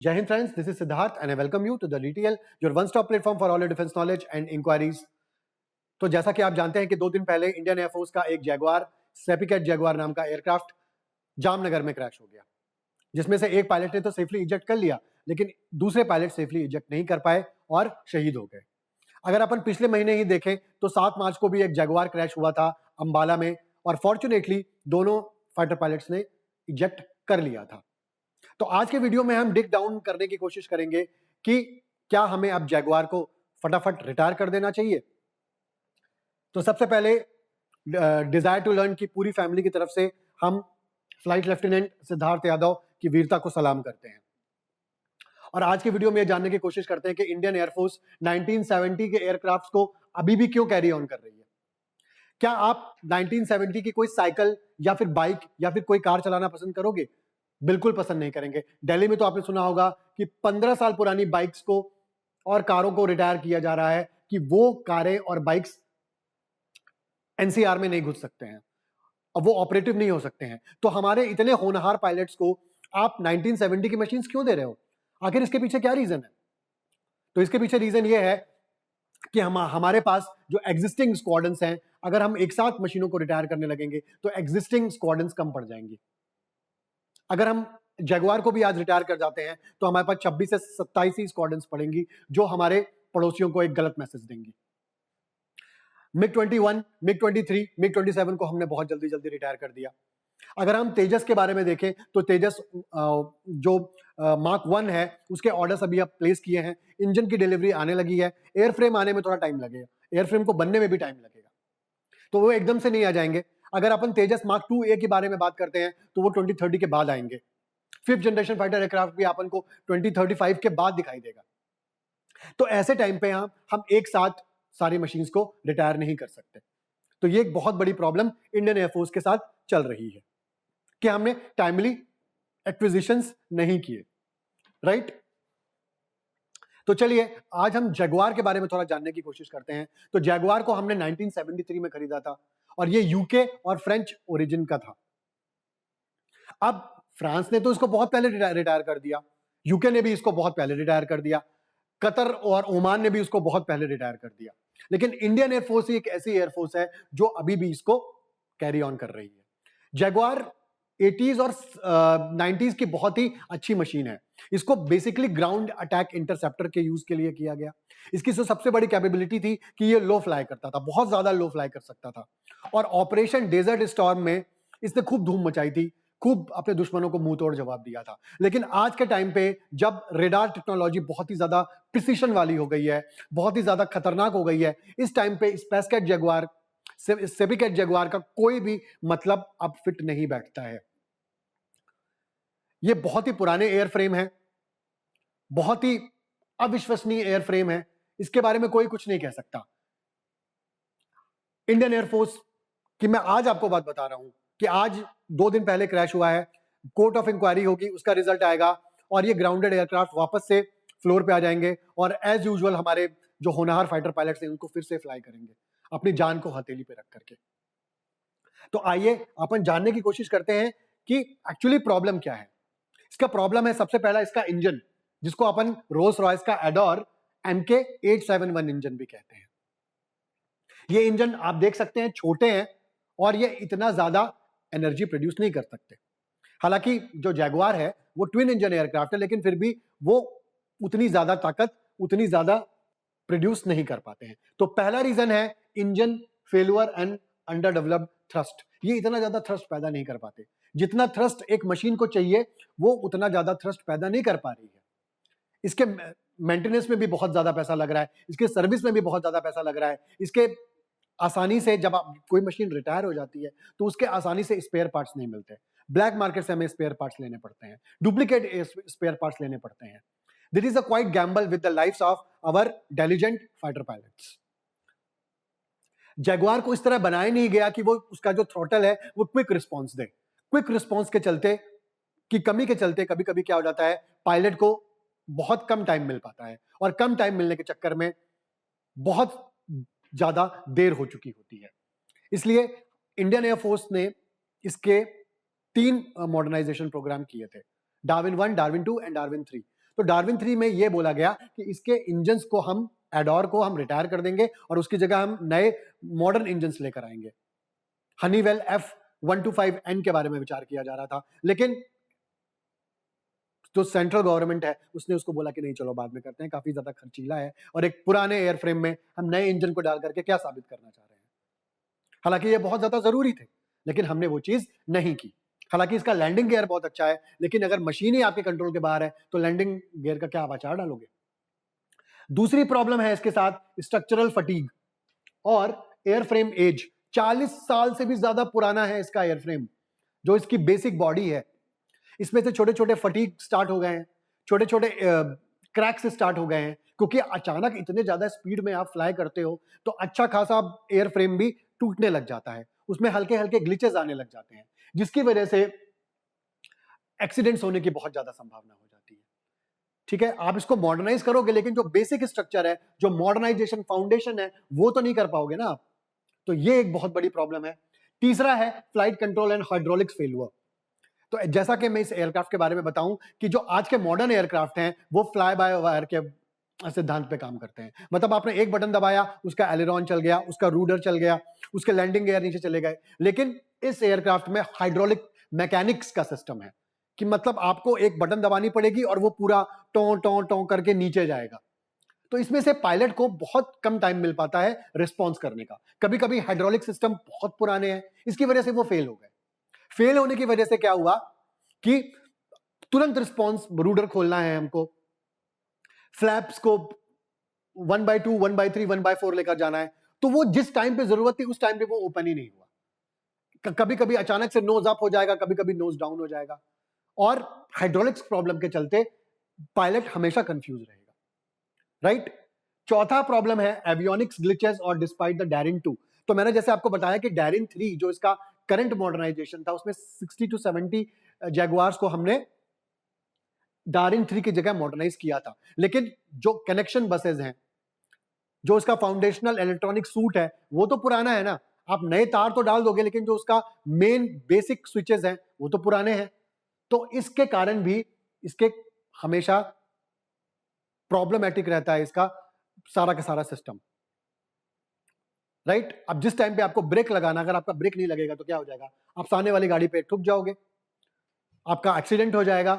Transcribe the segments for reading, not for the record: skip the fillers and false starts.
Jai Hind friends, this is Siddharth and I welcome you to the DTL, your one-stop platform for all your defense knowledge and inquiries. तो जैसा कि आप जानते हैं कि 2 दिन पहले इंडियन एयरफोर्स का एक जैगुआर सेपिकेट जैगुआर नाम का एयरक्राफ्ट जामनगर में क्रैश हो गया, जिसमें से एक पायलट ने तो सेफली इजेक्ट कर लिया, लेकिन दूसरे पायलट सेफली इजेक्ट नहीं कर पाए और शहीद हो गए। अगर अपन पिछले महीने ही देखें तो 7 मार्च को भी एक जैगुआर क्रैश हुआ था अंबाला में और फॉर्चुनेटली दोनों फाइटर पायलट्स ने इजेक्ट कर लिया था। तो आज के वीडियो में हम डिग डाउन करने की कोशिश करेंगे कि क्या हमें अब जैगुआर को फटाफट रिटायर कर देना चाहिए। तो सबसे पहले डिजायर टू लर्न की पूरी फैमिली की तरफ से हम फ्लाइट लेफ्टिनेंट सिद्धार्थ यादव की वीरता को सलाम करते हैं और आज के वीडियो में जानने की कोशिश करते हैं कि इंडियन एयरफोर्स 1970 के एयरक्राफ्ट को अभी भी क्यों कैरी ऑन कर रही है। क्या आप 1970 की कोई साइकिल या फिर बाइक या फिर कोई कार चलाना पसंद करोगे? बिल्कुल पसंद नहीं करेंगे। दिल्ली में तो आपने सुना होगा कि 15 साल पुरानी बाइक्स को और कारों को रिटायर किया जा रहा है कि वो कारें और बाइक्स एनसीआर में नहीं घुस सकते हैं, अब वो ऑपरेटिव नहीं हो सकते हैं। तो हमारे इतने होनहार पायलट्स को आप 1970 की मशीन्स क्यों दे रहे हो? आखिर इसके पीछे क्या रीजन है? तो इसके पीछे रीजन ये है कि हमारे पास जो एग्जिस्टिंग स्क्वाड्रन्स हैं, अगर हम एक साथ मशीनों को रिटायर करने लगेंगे तो एग्जिस्टिंग स्क्वाड्रन्स कम पड़ जाएंगी। अगर हम जैगुआर को भी आज रिटायर कर जाते हैं तो हमारे पास 26 से 27 ही स्क्वाड्रन्स पड़ेंगी जो हमारे पड़ोसियों को एक गलत मैसेज देंगी। मिग 21, मिग 23, मिग 27 को हमने बहुत जल्दी रिटायर कर दिया। अगर हम तेजस के बारे में देखें तो तेजस जो मार्क 1 है उसके ऑर्डर्स अभी अब प्लेस किए हैं, इंजन की डिलीवरी आने लगी है, एयरफ्रेम आने में थोड़ा टाइम लगेगा, एयरफ्रेम को बनने में भी टाइम लगेगा, तो वो एकदम से नहीं आ जाएंगे। अगर अपन तेजस मार्क 2A के बारे में बात करते हैं तो वो 2030 के बाद आएंगे। 5th जनरेशन फाइटर एयरक्राफ्ट भी अपन को 2035 के बाद दिखाई देगा। तो ऐसे टाइम पे हम एक साथ सारी मशीन्स को रिटायर नहीं कर सकते। तो ये एक बहुत बड़ी प्रॉब्लम इंडियन एयरफोर्स के साथ चल रही है कि हमने टाइमली एक्विजिशंस नहीं किए, राइट। तो चलिए आज हम जैगुआर के बारे में थोड़ा जानने की कोशिश करते हैं। तो जैगुआर को हमने 1973 में खरीदा था और ये यूके और फ्रेंच ओरिजिन का था। अब फ्रांस ने तो इसको बहुत पहले रिटायर कर दिया, यूके ने भी इसको बहुत पहले रिटायर कर दिया, कतर और ओमान ने भी इसको बहुत पहले रिटायर कर दिया, लेकिन इंडियन एयरफोर्स एक ऐसी एयरफोर्स है जो अभी भी इसको कैरी ऑन कर रही है। जैगुआर 80s और 90s की बहुत ही अच्छी मशीन है। इसको बेसिकली ग्राउंड अटैक इंटरसेप्टर के यूज के लिए किया गया। इसकी सबसे बड़ी कैपेबिलिटी थी कि ये लो फ्लाई करता था, बहुत ज्यादा लो फ्लाई कर सकता था और ऑपरेशन डेजर्ट स्टॉर्म में इसने खूब धूम मचाई थी, खूब अपने दुश्मनों को मुंह तोड़ जवाब दिया था। लेकिन आज के टाइम पे जब रेडार टेक्नोलॉजी बहुत ही ज्यादा प्रिसिशन वाली हो गई है, बहुत ही ज्यादा खतरनाक हो गई है, इस टाइम पे स्पेसकेट जैगुआर सेपिकेट जैगुआर का कोई भी मतलब अब फिट नहीं बैठता है। ये बहुत ही पुराने एयरफ्रेम है, बहुत ही अविश्वसनीय एयरफ्रेम है, इसके बारे में कोई कुछ नहीं कह सकता। इंडियन एयरफोर्स की मैं आज आपको बात बता रहा हूं कि आज 2 दिन पहले क्रैश हुआ है, कोर्ट ऑफ इंक्वायरी होगी, उसका रिजल्ट आएगा और ये ग्राउंडेड एयरक्राफ्ट वापस से फ्लोर पे आ जाएंगे और एज यूजुअल हमारे जो होनहार फाइटर पायलट्स हैं उनको फिर से फ्लाई करेंगे अपनी जान को हथेली पे रख करके। तो आइए अपन जानने की कोशिश करते हैं कि एक्चुअली प्रॉब्लम क्या है। इसका प्रॉब्लम है सबसे पहला इसका इंजन, जिसको अपन रोल्स रॉयस का एडोर MK871 इंजन भी कहते हैं। ये इंजन आप देख सकते हैं छोटे हैं और ये इतना ज्यादा एनर्जी प्रोड्यूस नहीं कर सकते। हालांकि जो जैगुआर है वो ट्विन इंजन एयरक्राफ्ट है, लेकिन फिर भी वो उतनी ज्यादा ताकत, उतनी ज्यादा प्रोड्यूस नहीं कर पाते हैं। तो पहला रीजन है engine failure and under developed thrust. ये इतना ज्यादा थ्रस्ट पैदा नहीं कर पाते, जितना थ्रस्ट एक मशीन को चाहिए वो उतना ज्यादा थ्रस्ट पैदा नहीं कर पा रही है। इसके मेंटेनेंस में भी बहुत ज्यादा पैसा लग रहा है, इसके सर्विस में भी बहुत ज्यादा पैसा लग रहा है, इसके आसानी से जब कोई मशीन रिटायर हो जाती है तो उसके आसानी से स्पेयर पार्ट्स नहीं मिलते, ब्लैक मार्केट से हमें स्पेयर पार्ट्स लेने पड़ते हैं, डुप्लीकेट स्पेयर पार्ट्स लेने पड़ते हैं। This is a quite gamble with the lives of our diligent fighter pilots. Jaguar को इस तरह बनाया नहीं गया कि वो उसका जो थ्रॉटल है वो क्विक रिस्पॉन्स दे। क्विक रिस्पॉन्स के चलते की कमी के चलते कभी कभी क्या हो जाता है, पायलट को बहुत कम टाइम मिल पाता है और कम टाइम मिलने के चक्कर में बहुत ज्यादा देर हो चुकी होती है। इसलिए इंडियन एयरफोर्स ने इसके 3 मॉडर्नाइजेशन प्रोग्राम किए थे, डार्विन 1, डार्विन 2 एंड डार्विन 3। तो डार्विन 3 में ये बोला गया कि इसके इंजन्स को हम एडोर को हम रिटायर कर देंगे और उसकी जगह हम नए मॉडर्न इंजन्स लेकर आएंगे। हनीवेल F125N के बारे में विचार किया जा रहा था, लेकिन जो सेंट्रल गवर्नमेंट है उसने उसको बोला कि नहीं चलो बाद में करते हैं, काफी ज्यादा खर्चीला है और एक पुराने एयरफ्रेम में हम नए इंजन को डाल करके क्या साबित करना चाह रहे हैं। हालांकि ये बहुत ज्यादा जरूरी थे, लेकिन हमने वो चीज नहीं की। हालांकि इसका लैंडिंग गियर बहुत अच्छा है, लेकिन अगर मशीन ही आपके कंट्रोल के बाहर है तो लैंडिंग गियर का क्या आचार डालोगे। दूसरी प्रॉब्लम है इसके साथ स्ट्रक्चरल फटीग और एयरफ्रेम एज। 40 साल से भी ज्यादा पुराना है इसका एयरफ्रेम, जो इसकी बेसिक बॉडी है। इसमें से छोटे छोटे फटीग स्टार्ट हो गए हैं, छोटे छोटे क्रैक्स स्टार्ट हो गए हैं, क्योंकि अचानक इतने ज्यादा स्पीड में आप फ्लाई करते हो तो अच्छा खासा एयरफ्रेम भी टूटने लग जाता है, उसमें हल्के हल्के ग्लिचेस आने लग जाते हैं, जिसकी वजह से एक्सीडेंट्स होने की बहुत ज्यादा संभावना हो जाती है। ठीक है, आप इसको मॉडर्नाइज करोगे, लेकिन जो बेसिक स्ट्रक्चर है, जो मॉडर्नाइजेशन फाउंडेशन है, वो तो नहीं कर पाओगे ना आप। तो ये एक बहुत बड़ी प्रॉब्लम है। तीसरा है flight control and hydraulics failure. तो जैसा कि मैं इस एयरक्राफ्ट के बारे में बताऊं कि जो आज के मॉडर्न एयरक्राफ्ट हैं वो फ्लाई बाय वायर के सिद्धांत पे काम करते हैं। मतलब आपने एक बटन दबाया, उसका एलेरॉन चल गया, उसका रूडर चल गया, उसके लैंडिंग गियर नीचे चले गए। लेकिन इस एयरक्राफ्ट में हाइड्रोलिक मैकेनिक्स का सिस्टम है कि मतलब आपको एक बटन दबानी पड़ेगी और वो पूरा टों टों टों करके नीचे जाएगा। तो इसमें से पायलट को बहुत कम टाइम मिल पाता है रिस्पॉन्स करने का। कभी कभी हाइड्रोलिक सिस्टम बहुत पुराने हैं, इसकी वजह से वो फेल हो गए। फेल होने की वजह से क्या हुआ कि तुरंत रिस्पॉन्स, रूडर खोलना है हमको, फ्लैप्स को 1/2, 1/3, 1/4 लेकर जाना है, तो वो जिस टाइम पे जरूरत थी उस टाइम पे वो ओपन ही नहीं हुआ। कभी कभी अचानक से नोज अप हो जाएगा, कभी कभी नोज डाउन हो जाएगा, और हाइड्रोलिक्स प्रॉब्लम के चलते पायलट हमेशा कंफ्यूज रहेगा। राइट। चौथा प्रॉब्लम है एवियोनिक्स ग्लिचेस और डिस्पाइट द डैरिन 2। तो मैंने जैसे आपको बताया कि डैरिन 3 जो इसका करंट मॉडर्नाइजेशन था, उसमें 60 to 70 जैगुआर्स को हमने डारिन 3 की जगह मॉडर्नाइज किया था। लेकिन जो कनेक्शन बसेज हैं, जो इसका फाउंडेशनल इलेक्ट्रॉनिक सूट है, वो तो पुराना है ना। आप नए तार तो डाल दोगे, लेकिन जो उसका मेन बेसिक स्विचेस हैं वो तो पुराने हैं। तो इसके कारण भी इसके हमेशा प्रॉब्लमेटिक रहता है इसका सारा का सारा सिस्टम। राइट। अब जिस टाइम पे आपको ब्रेक लगाना, अगर आपका ब्रेक नहीं लगेगा तो क्या हो जाएगा, आप सामने वाली गाड़ी पे ठुक जाओगे, आपका एक्सीडेंट हो जाएगा।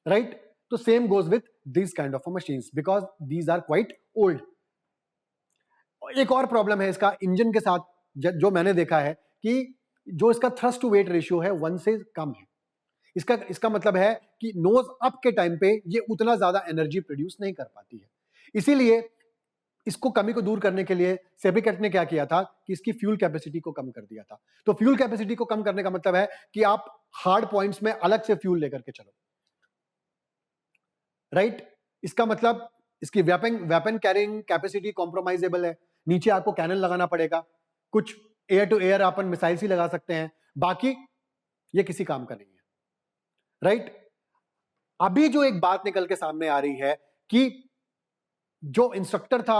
राइट। तो same goes with this kind of machines because these are quite old. एक और प्रॉब्लम है इसका इंजन के साथ, जो मैंने देखा है कि जो इसका थ्रस्ट टू वेट रेशियो है 1 से कम है। इसका मतलब है कि नोज अप के टाइम पे ये उतना ज्यादा एनर्जी प्रोड्यूस नहीं कर पाती है। इसीलिए इसको कमी को दूर करने के लिए सेपिकेट ने क्या किया था कि इसकी फ्यूल कैपेसिटी को कम कर दिया था। तो फ्यूल कैपेसिटी को कम करने का मतलब है कि आप हार्ड पॉइंट्स में अलग से फ्यूल लेकर के चलो। राइट। इसका मतलब इसकी वेपन कैरिंग कैपेसिटी कॉम्प्रोमाइजेबल है। नीचे आपको कैनन लगाना पड़ेगा, कुछ एयर टू एयर अपन मिसाइल्स ही लगा सकते हैं, बाकी ये किसी काम का नहीं है। राइट। अभी जो एक बात निकल के सामने आ रही है कि जो इंस्ट्रक्टर था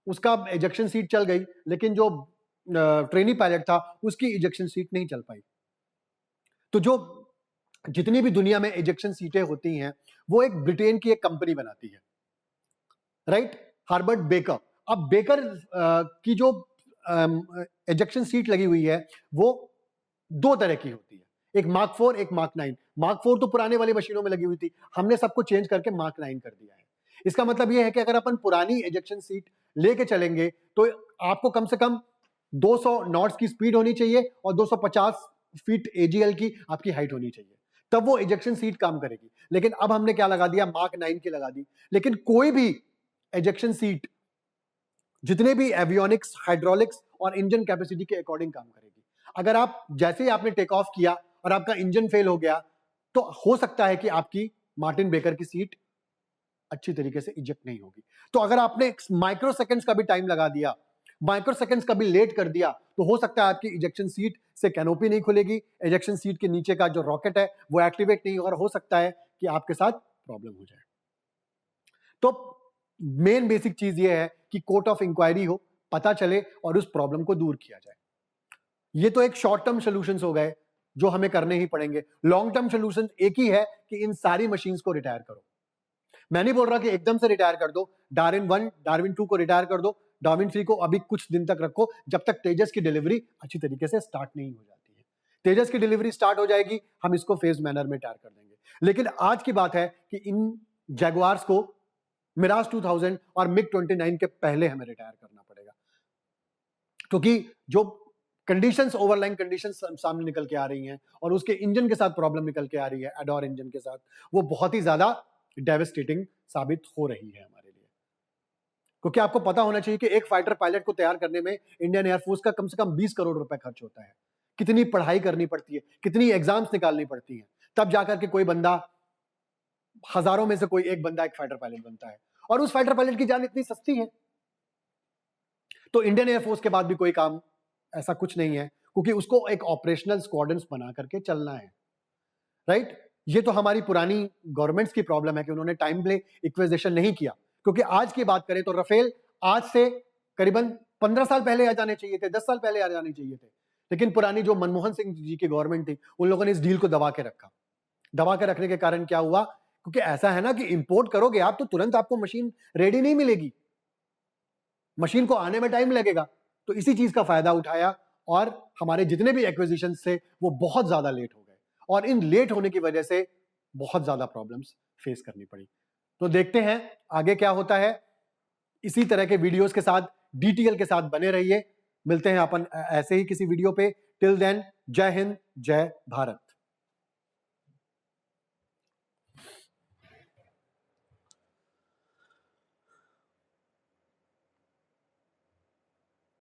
उसका इजेक्शन सीट चल गई, लेकिन जो ट्रेनी पायलट था उसकी इजेक्शन सीट नहीं चल पाई। तो जो जितनी भी दुनिया में इजेक्शन सीटें होती हैं वो एक ब्रिटेन की एक कंपनी बनाती है। राइट। Harvard baker. अब बेकर की जो इजेक्शन सीट लगी हुई है वो 2 तरह की होती है, एक मार्क 4, एक मार्क 9। मार्क 4 तो पुराने वाली मशीनों में लगी हुई थी, हमने सबको चेंज करके मार्क 9 कर दिया है। इसका मतलब यह है कि अगर अपन पुरानी इजेक्शन सीट लेके चलेंगे तो आपको कम से कम 200 नॉट्स की स्पीड होनी चाहिए और 250 फीट एजीएल की आपकी हाइट होनी चाहिए, तब वो इजेक्शन सीट काम करेगी। लेकिन अब हमने क्या लगा दिया, मार्क 9 की लगा दी। लेकिन कोई भी इजेक्शन सीट जितने भी एवियोनिक्स, हाइड्रोलिक्स और इंजन कैपेसिटी के अकॉर्डिंग काम करेगी। अगर आप जैसे ही आपने टेक ऑफ किया और आपका इंजन फेल हो गया तो हो सकता है कि आपकी मार्टिन बेकर की सीट अच्छी तरीके से इजेक्ट नहीं होगी। तो अगर आपने माइक्रो सेकंड्स का भी टाइम लगा दिया, माइक्रो सेकंड्स का भी लेट कर दिया, तो हो सकता है आपकी इजेक्शन सीट से कैनोपी नहीं खुलेगी, इजेक्शन सीट के नीचे का जो रॉकेट है वो एक्टिवेट नहीं होगा, और हो सकता है कि आपके साथ प्रॉब्लम हो जाए। तो मेन बेसिक चीज ये है कि कोर्ट ऑफ इंक्वायरी हो, पता चले और उस प्रॉब्लम को दूर किया जाए। ये तो एक शॉर्ट टर्म सॉल्यूशंस हो गए जो हमें करने ही पड़ेंगे। लॉन्ग टर्म सॉल्यूशन एक ही है कि इन सारी मशीन्स को रिटायर करो। मैं नहीं बोल रहा कि एकदम से रिटायर कर दो, डार्विन 1 डार्विन 2 को रिटायर कर दो, डार्विन 3 को अभी कुछ दिन तक रखो, जब तक तेजस की डिलीवरी अच्छी तरीके से स्टार्ट नहीं हो जाती है। तेजस की डिलीवरी स्टार्ट हो जाएगी, हम इसको फेज मैनर में रिटायर कर देंगे। लेकिन आज की बात है कि इन जैगुआर्स को मिराज 2000 और मिग 29 के पहले हमें रिटायर करना पड़ेगा, क्योंकि जो कंडीशंस, ओवरलाइन कंडीशंस सामने निकल के आ रही हैं और उसके इंजन के साथ प्रॉब्लम निकल के आ रही है, एडोर इंजन के साथ, वो बहुत ही ज्यादा डेविस्टेटिंग साबित हो रही है हमारे लिए। क्योंकि आपको पता होना चाहिए कि एक फाइटर पायलट को तैयार करने में इंडियन एयरफोर्स का कम से कम 20 करोड़ रुपए खर्च होता है। कितनी पढ़ाई करनी पड़ती है, कितनी एग्जाम्स निकालनी पड़ती हैं, तब जाकर के कोई बंदा, हजारों में से कोई एक बंदा एक फाइटर पायलट बनता है, और उस फाइटर पायलट की जान इतनी सस्ती है। तो इंडियन एयरफोर्स के बाद भी कोई काम ऐसा कुछ नहीं है, क्योंकि उसको एक ऑपरेशनल स्क्वाड्रंस बना करके चलना है, राइट। ये तो हमारी पुरानी गवर्नमेंट्स की प्रॉब्लम है कि उन्होंने टाइम पे इक्विजिशन नहीं किया। क्योंकि आज की बात करें तो राफेल आज से करीबन 15 साल पहले आ जाने चाहिए थे, 10 साल पहले आ जाने चाहिए थे, लेकिन पुरानी जो मनमोहन सिंह जी की गवर्नमेंट थी, उन लोगों ने इस डील को दबा के रखा। दबा के रखने के कारण क्या हुआ, क्योंकि ऐसा है ना कि इंपोर्ट करोगे आप तो तुरंत आपको मशीन रेडी नहीं मिलेगी, मशीन को आने में टाइम लगेगा। तो इसी चीज का फायदा उठाया और हमारे जितने भी एक्विजिशन थे वो बहुत ज्यादा लेट हो गए, और इन लेट होने की वजह से बहुत ज्यादा प्रॉब्लम्स फेस करनी पड़ी। तो देखते हैं आगे क्या होता है। इसी तरह के वीडियोस के साथ, डीटीएल के साथ बने रहिए। मिलते हैं अपन ऐसे ही किसी वीडियो पे। टिल देन, जय हिंद, जय भारत।